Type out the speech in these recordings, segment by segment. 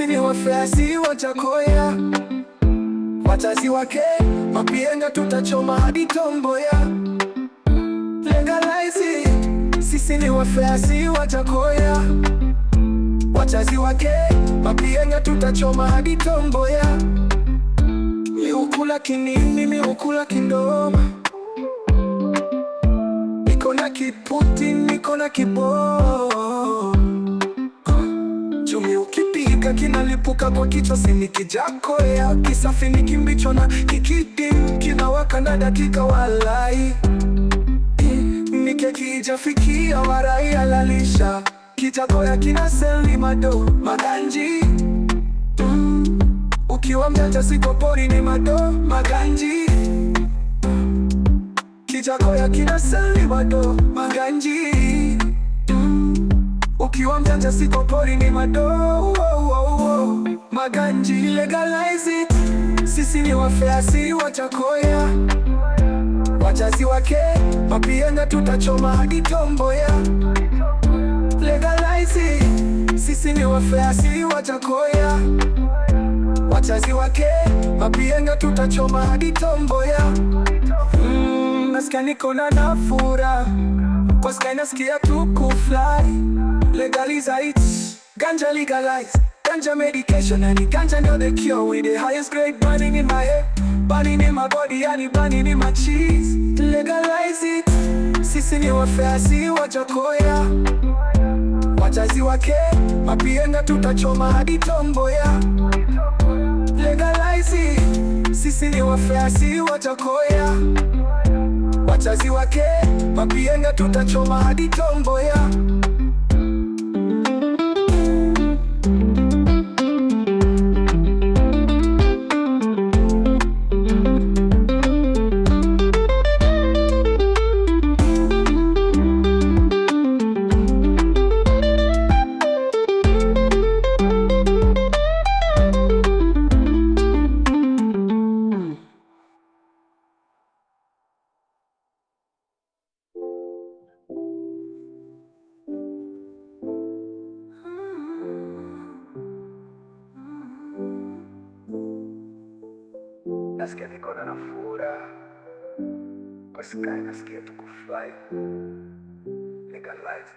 Sisi ni wafuasi wa Jakoya, wazazi wake mapienga, tutachoma hadi Tomboya. Legalize it. Sisi ni wafuasi wa Jakoya, wazazi wake mapienga, tutachoma hadi Tomboya. Miukula kinini, miukula kindoma, niko na kiputi, niko na kibo. Chumi ukipiga kinalipuka kwa kichwa, sini kijakoya. Kisafi ni kimbicho na kikidi, kinawaka na dakika walai. Nikijafikia warai alalisha, kijakoya kinaseli mado maganji. Ukiwa mjanja siko pori ni mado maganji. Kijakoya kinaseli mado maganji. Ukiwa mjanja siko pori ni mado maganji. Legalize it. Sisi ni wafuasi wa Jakoya, wazazi wake mapienga, tutachoma hadi Tomboya. Legalize it. Sisi ni wafuasi wa Jakoya, wazazi wake mapienga, tutachoma hadi Tomboya. Nasikia niko na nafura, kwa sky nasikia tu kufly. Legalize it. Ganja legalize. Ganja medication, and ganja know the cure. With the highest grade burning in my head, burning in my body, and burning in my cheese. Legalize it. Sisi ni wafuasi wa Jakoya, wazazi wake mapienga, tutachoma hadi Tomboya. Legalize it. Sisi ni wafuasi wa Jakoya, wazazi wake mapienga, tutachoma hadi Tomboya. Nasikia niko na nafura, kwa sky nasikia tu kufly. Legalize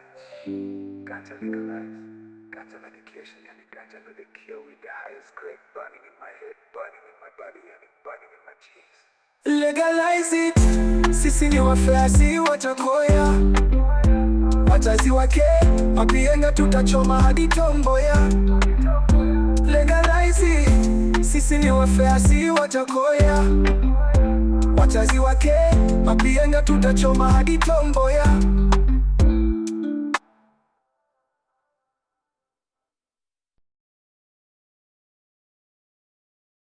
it. Ganja legalize. Ganja medication, and ganja know the cure. With the highest grade burning in my head, burning in my body, and burning in my cheese. Legalize it. Sisi ni wafuasi wa Jakoya, wazazi wake mapienga, tutachoma hadi Tomboya. Legalize it. Sisi ni wafuasi wa Jakoya, wazazi wake mapienga, tutachoma hadi Tomboya.